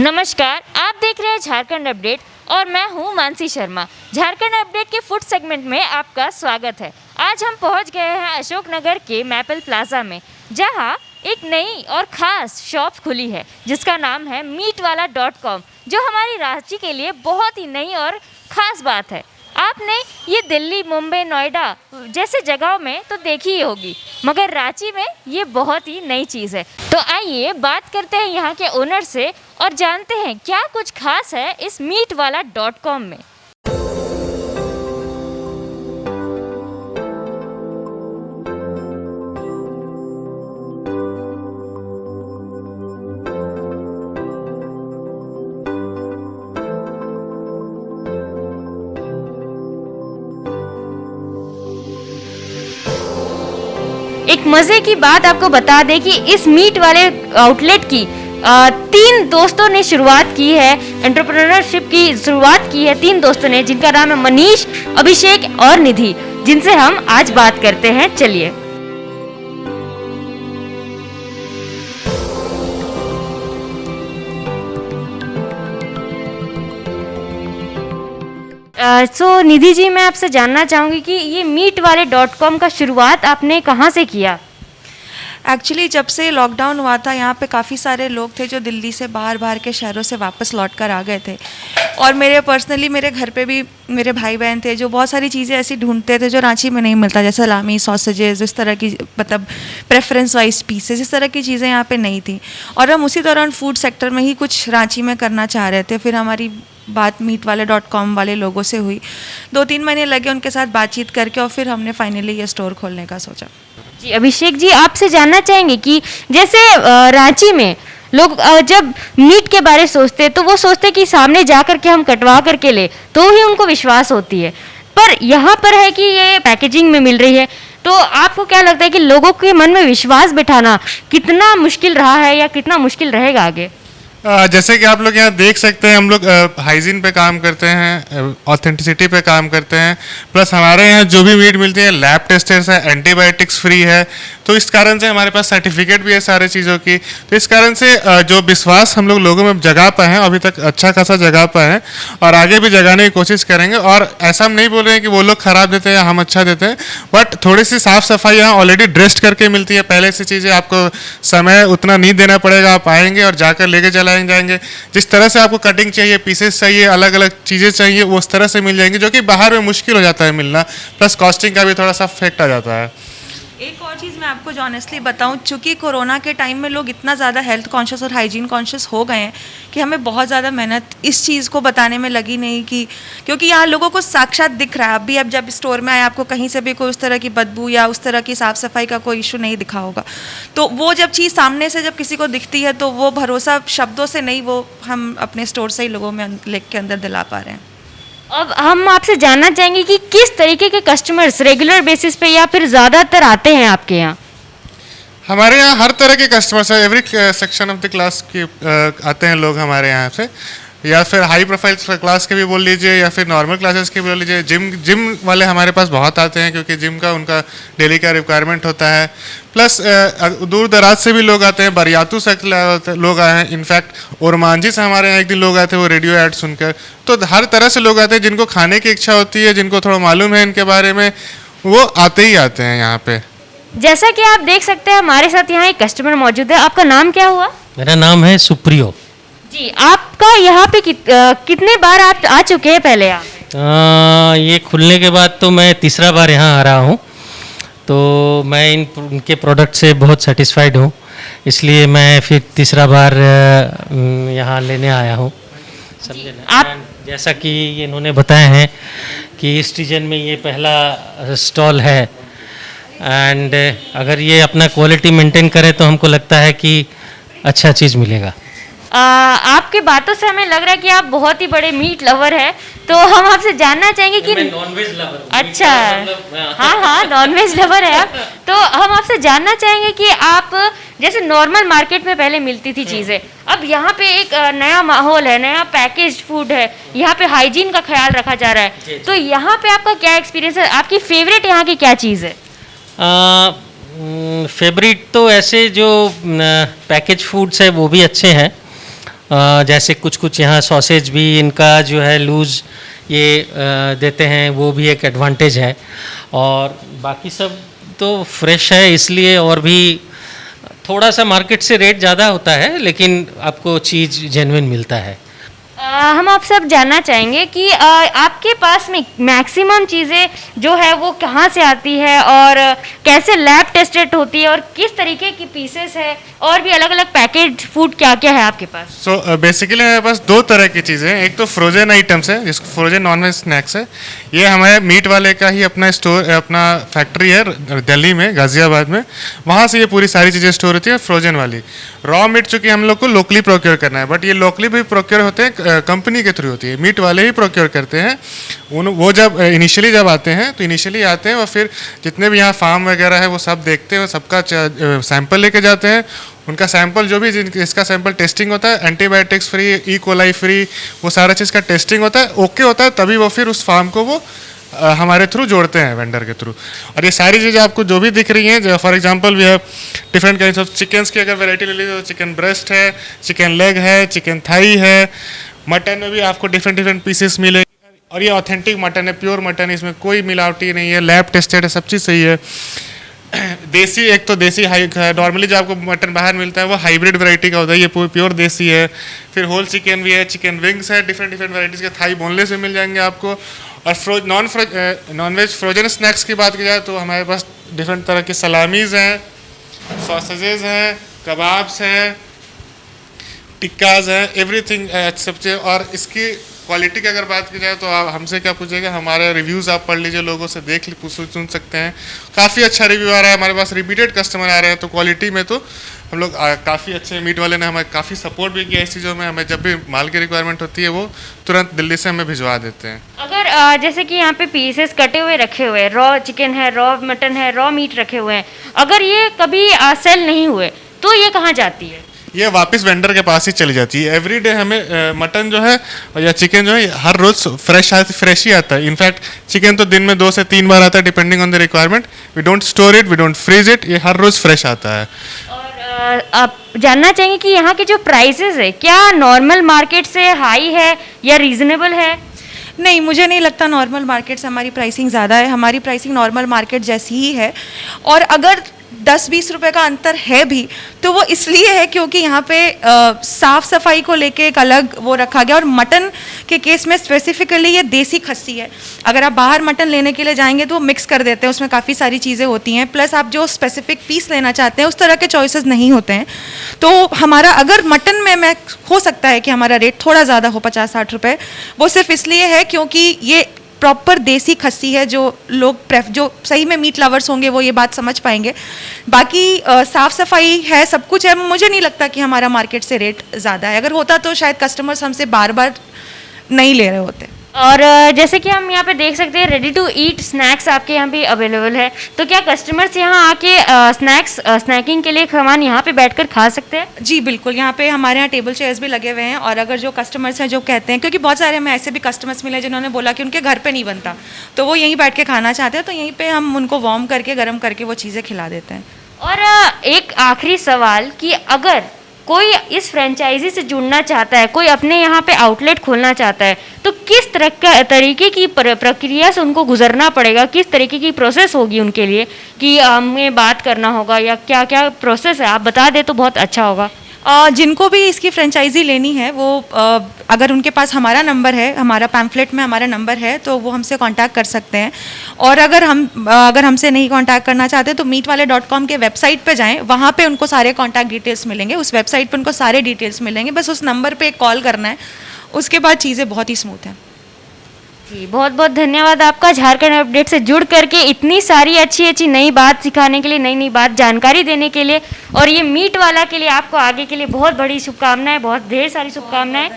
नमस्कार, आप देख रहे हैं झारखंड अपडेट और मैं हूं मानसी शर्मा। झारखंड अपडेट के फूड सेगमेंट में आपका स्वागत है। आज हम पहुंच गए हैं अशोकनगर के मैपल प्लाजा में, जहां एक नई और ख़ास शॉप खुली है जिसका नाम है meatwala.com, जो हमारी रांची के लिए बहुत ही नई और ख़ास बात है। आपने ये दिल्ली, मुंबई, नोएडा जैसे जगहों में तो देखी ही होगी, मगर रांची में ये बहुत ही नई चीज़ है। तो आइए बात करते हैं यहाँ के ओनर से और जानते हैं क्या कुछ खास है इस meatwala.com में। एक मज़े की बात आपको बता दें कि इस मीट वाले आउटलेट की 3 दोस्तों ने शुरुआत की है, एंटरप्रेन्योरशिप की शुरुआत की है 3 दोस्तों ने, जिनका नाम है मनीष, अभिषेक और निधि, जिनसे हम आज बात करते हैं। चलिए। निधि जी, मैं आपसे जानना चाहूँगी कि ये meatwale.com का शुरुआत आपने कहाँ से किया? एक्चुअली जब से लॉकडाउन हुआ था, यहाँ पे काफ़ी सारे लोग थे जो दिल्ली से बाहर के शहरों से वापस लौट कर आ गए थे, और मेरे घर पे भी मेरे भाई बहन थे जो बहुत सारी चीज़ें ऐसी ढूंढते थे जो रांची में नहीं मिलता, जैसे सलामी, सॉसेजेस, इस तरह की मतलब प्रेफरेंस वाइज पीसेस, इस तरह की चीज़ें यहाँ पे नहीं थी। और हम उसी दौरान फूड सेक्टर में ही कुछ रांची में करना चाह रहे थे। फिर हमारी बात meatwale.com वाले लोगों से हुई, 2-3 महीने लगे उनके साथ बातचीत करके, और फिर हमने फाइनली ये स्टोर खोलने का सोचा। जी अभिषेक जी, आपसे जानना चाहेंगे कि जैसे रांची में लोग जब मीट के बारे सोचते हैं तो वो सोचते हैं कि सामने जा कर के हम कटवा करके ले तो ही उनको विश्वास होती है, पर यहाँ पर है कि ये पैकेजिंग में मिल रही है। तो आपको क्या लगता है कि लोगों के मन में विश्वास बिठाना कितना मुश्किल रहा है या कितना मुश्किल रहेगा आगे? जैसे कि आप लोग यहाँ देख सकते हैं, हम लोग हाइजीन पे काम करते हैं, ऑथेंटिसिटी पे काम करते हैं, प्लस हमारे यहाँ जो भी मीट मिलती है लैब टेस्टेड है, एंटीबायोटिक्स फ्री है, तो इस कारण से हमारे पास सर्टिफिकेट भी है सारे चीज़ों की। तो इस कारण से जो विश्वास हम लोग लोगों में जगा पाए हैं, अभी तक अच्छा खासा जगा पाए हैं और आगे भी जगाने की कोशिश करेंगे। और ऐसा हम नहीं बोल रहे हैं कि वो लोग ख़राब देते हैं या हम अच्छा देते हैं, बट थोड़ी सी साफ़ सफाई यहाँ ऑलरेडी ड्रेस्ड करके मिलती है पहले से चीज़ें, आपको समय उतना नहीं देना पड़ेगा, आप आएँगे और जाकर लेके जाएंगे। जिस तरह से आपको कटिंग चाहिए, पीसेस चाहिए, अलग अलग चीज़ें चाहिए, वो उस तरह से मिल जाएंगी, जो कि बाहर में मुश्किल हो जाता है मिलना, प्लस कॉस्टिंग का भी थोड़ा सा इफेक्ट आ जाता है। एक और चीज़ मैं आपको जो ऑनेस्टली बताऊं, चूँकि कोरोना के टाइम में लोग इतना ज़्यादा हेल्थ कॉन्शियस और हाइजीन कॉन्शियस हो गए हैं कि हमें बहुत ज़्यादा मेहनत इस चीज़ को बताने में लगी नहीं, कि क्योंकि यहाँ लोगों को साक्षात दिख रहा है। अभी अब जब स्टोर में आए, आपको कहीं से भी कोई उस तरह की बदबू या उस तरह की साफ़ सफाई का कोई इशू नहीं दिखा होगा। तो वो जब चीज़ सामने से जब किसी को दिखती है तो वो भरोसा शब्दों से नहीं, वो हम अपने स्टोर से ही लोगों में लेके के अंदर दिला पा रहे हैं। अब हम आपसे जानना चाहेंगे कि किस तरीके के कस्टमर्स रेगुलर बेसिस पे या फिर ज़्यादातर आते हैं आपके यहाँ? हमारे यहाँ हर तरह के कस्टमर्स हैं, every section of the class के आते हैं लोग हमारे यहाँ से, या फिर हाई प्रोफाइल क्लास के भी बोल लीजिए या फिर नॉर्मल क्लासेस के भी बोल लीजिए। जिम वाले हमारे पास बहुत आते हैं क्योंकि जिम का उनका डेली का रिक्वायरमेंट होता है, प्लस दूर दराज से भी लोग आते हैं, बरियातू से लोग आए हैं, इनफैक्ट ओरमांझी से हमारे यहाँ एक दिन लोग आए थे वो रेडियो ऐड सुनकर। तो हर तरह से लोग आते हैं, जिनको खाने की इच्छा होती है, जिनको थोड़ा मालूम है इनके बारे में, वो आते ही आते हैं यहाँ पे। जैसा कि आप देख सकते हैं हमारे साथ यहाँ एक कस्टमर मौजूद है। आपका नाम क्या हुआ? मेरा नाम है सुप्रियो जी। आपका यहाँ पे कितने बार आप आ चुके हैं पहले? आप ये खुलने के बाद तो मैं तीसरा बार यहाँ आ रहा हूँ, तो मैं इनके प्रोडक्ट से बहुत सेटिस्फाइड हूँ, इसलिए मैं फिर तीसरा बार यहाँ लेने आया हूँ। समझे ना? आप जैसा कि इन्होंने बताया है कि इस रीजन में ये पहला स्टॉल है, एंड अगर ये अपना क्वालिटी मेंटेन करे तो हमको लगता है कि अच्छा चीज़ मिलेगा। आपके बातों से हमें लग रहा है कि आप बहुत ही बड़े मीट लवर हैं, तो हम आपसे जानना चाहेंगे कि मैं नॉनवेज लवर हूँ। अच्छा, हाँ नॉनवेज लवर है आप। तो हम आपसे जानना चाहेंगे कि आप जैसे नॉर्मल मार्केट में पहले मिलती थी चीज़ें, अब यहाँ पे एक नया माहौल है, नया पैकेज फूड है, यहाँ पे हाइजीन का ख्याल रखा जा रहा है, तो यहाँ पे आपका क्या एक्सपीरियंस है? आपकी फेवरेट यहाँ की क्या चीज़ है? फेवरेट तो ऐसे जो पैकेज फूड्स है वो भी अच्छे हैं, जैसे कुछ कुछ यहाँ सॉसेज भी इनका जो है लूज़ ये देते हैं, वो भी एक एडवांटेज है। और बाकी सब तो फ्रेश है, इसलिए और भी थोड़ा सा मार्केट से रेट ज़्यादा होता है, लेकिन आपको चीज़ जेन्युइन मिलता है। हम आपसे अब जानना चाहेंगे कि आपके पास में मैक्सिमम चीज़ें जो है वो कहाँ से आती है और कैसे लैब टेस्टेड होती है और किस तरीके की पीसेस है और भी अलग अलग पैकेज फूड क्या क्या है आपके पास? सो बेसिकली हमारे पास दो तरह की चीज़ें हैं। एक तो फ्रोजन आइटम्स है, जिसको फ्रोजन नॉनवेज स्नैक्स है। ये हमारे मीट वाले का ही अपना स्टोर, अपना फैक्ट्री है दिल्ली में, गाज़ियाबाद में। वहाँ से ये पूरी सारी चीज़ें स्टोर होती है फ्रोजन वाली। रॉ मीट चूँकि हम लोग को लोकली प्रोक्योर करना है, बट ये लोकली भी प्रोक्योर होते हैं, कंपनी के थ्रू होती है, मीट वाले ही प्रोक्योर करते हैं। वो जब इनिशियली जब आते हैं तो इनिशियली आते हैं और फिर जितने भी यहाँ फार्म वगैरह है वो सब देखते हैं, सबका सैंपल लेके जाते हैं। उनका सैंपल जो भी इसका सैंपल टेस्टिंग होता है, antibiotics free, E coli free, वो सारा चीज़ का टेस्टिंग होता है, ओके होता है, तभी वो फिर उस फार्म को वो हमारे थ्रू जोड़ते हैं, वेंडर के थ्रू। और ये सारी चीज़ें आपको जो भी दिख रही हैं, for example we have different kinds of chickens की अगर वैरायटी ले लीजिए तो चिकन ब्रेस्ट है, चिकन लेग है, चिकन थाई है। मटन में भी आपको डिफरेंट डिफरेंट पीसेस मिलेंगे और ये ऑथेंटिक मटन है, प्योर मटन है, इसमें कोई मिलावटी नहीं है, लैब टेस्टेड है, सब चीज़ सही है। देसी, एक तो देसी हाई, नॉर्मली जो आपको मटन बाहर मिलता है वो हाइब्रिड वैरायटी का होता है, ये प्योर देसी है। फिर होल चिकन भी है, चिकन विंग्स है, डिफरेंट डिफरेंट वैराइटीज़ के थाई बोनलेस में मिल जाएंगे आपको। और नॉन वेज फ्रोजन स्नैक्स की बात की जाए तो हमारे पास डिफरेंट तरह की सलामीज़ हैं, सॉसेजेस हैं, कबाब्स हैं, टिक्काज हैं, एवरीथिंग सब चीज़। और इसकी क्वालिटी की अगर बात की जाए तो आप हमसे क्या पूछेगा, हमारे रिव्यूज़ आप पढ़ लीजिए, लोगों से देख सुन सकते हैं। काफ़ी अच्छा रिव्यू आ रहा है, हमारे पास रिपीटेड कस्टमर आ रहे हैं, तो क्वालिटी में तो हम लोग काफ़ी अच्छे। मीट वाले ने हमें काफ़ी सपोर्ट भी किया इस चीज़ों में। हमें जब भी माल की रिक्वायरमेंट होती है वो तुरंत दिल्ली से हमें भिजवा देते हैं। अगर जैसे कि यहाँ पे पीसेस कटे हुए रखे हुए हैं, रॉ चिकन है, रॉ मटन है, रॉ मीट रखे हुए हैं, अगर ये कभी सेल नहीं हुए तो ये कहाँ जाती है? ये वापस वेंडर के पास ही चली जाती है। एवरी डे हमें मटन जो है या चिकन जो है हर रोज़ फ्रेश ही आता है। इनफैक्ट चिकन तो दिन में 2 से 3 बार आता है, depending on the requirement. We don't store it, we don't freeze it, ये हर रोज़ फ्रेश आता है। और आप जानना चाहेंगे कि यहाँ के जो प्राइसेस है क्या नॉर्मल मार्केट से हाई है या रीजनेबल है? नहीं, मुझे नहीं लगता नॉर्मल मार्केट से हमारी प्राइसिंग ज़्यादा है। हमारी प्राइसिंग नॉर्मल मार्केट जैसी ही है। और अगर 10-20 रुपए का अंतर है भी तो वो इसलिए है क्योंकि यहाँ पे साफ़ सफाई को लेके एक अलग वो रखा गया। और मटन के केस में स्पेसिफिकली ये देसी खस्सी है। अगर आप बाहर मटन लेने के लिए जाएंगे तो वो मिक्स कर देते हैं, उसमें काफ़ी सारी चीज़ें होती हैं। प्लस आप जो स्पेसिफिक पीस लेना चाहते हैं उस तरह के चॉइसेस नहीं होते हैं। तो हमारा अगर मटन में मैं हो सकता है कि हमारा रेट थोड़ा ज़्यादा हो, 50-60 रुपये, वो सिर्फ इसलिए है क्योंकि ये प्रॉपर देसी खस्सी है। जो लोग जो सही में मीट लवर्स होंगे वो ये बात समझ पाएंगे। बाकी साफ़ सफाई है, सब कुछ है। मुझे नहीं लगता कि हमारा मार्केट से रेट ज़्यादा है। अगर होता तो शायद कस्टमर्स हमसे बार बार नहीं ले रहे होते। और जैसे कि हम यहाँ पे देख सकते हैं रेडी टू ईट स्नैक्स आपके यहाँ पे अवेलेबल है, तो क्या कस्टमर्स यहाँ आके स्नैकिंग के लिए सामान यहाँ पे बैठकर खा सकते हैं? जी बिल्कुल, यहाँ पे हमारे यहाँ टेबल चेयर्स भी लगे हुए हैं। और अगर जो कस्टमर्स हैं जो कहते हैं, क्योंकि बहुत सारे हमें ऐसे भी कस्टमर्स मिले जिन्होंने बोला कि उनके घर पे नहीं बनता तो वो यहीं बैठ के खाना चाहते हैं, तो यहीं पे हम उनको वार्म करके गर्म करके वो चीज़ें खिला देते हैं। और एक आखिरी सवाल कि अगर कोई इस फ्रेंचाइजी से जुड़ना चाहता है, कोई अपने यहाँ पे आउटलेट खोलना चाहता है, तो किस तरीके की प्रक्रिया से उनको गुजरना पड़ेगा, किस तरीके की प्रोसेस होगी उनके लिए कि हमें बात करना होगा या क्या क्या प्रोसेस है, आप बता दें तो बहुत अच्छा होगा। जिनको भी इसकी फ्रेंचाइजी लेनी है वो अगर उनके पास हमारा नंबर है, हमारा पैम्फलेट में हमारा नंबर है, तो वो हमसे कांटेक्ट कर सकते हैं। और अगर हमसे नहीं कांटेक्ट करना चाहते तो meatwale.com के वेबसाइट पे जाएं, वहाँ पे उनको सारे कांटेक्ट डिटेल्स मिलेंगे। उस वेबसाइट पे उनको सारे डिटेल्स मिलेंगे, बस उस नंबर पे कॉल करना है, उसके बाद चीज़ें बहुत ही स्मूथ हैं। जी बहुत बहुत धन्यवाद आपका झारखंड अपडेट से जुड़ करके इतनी सारी अच्छी अच्छी नई बात सिखाने के लिए, नई नई बात जानकारी देने के लिए। और ये मीट वाला के लिए आपको आगे के लिए बहुत बड़ी शुभकामनाएं, बहुत ढेर सारी शुभकामनाएं।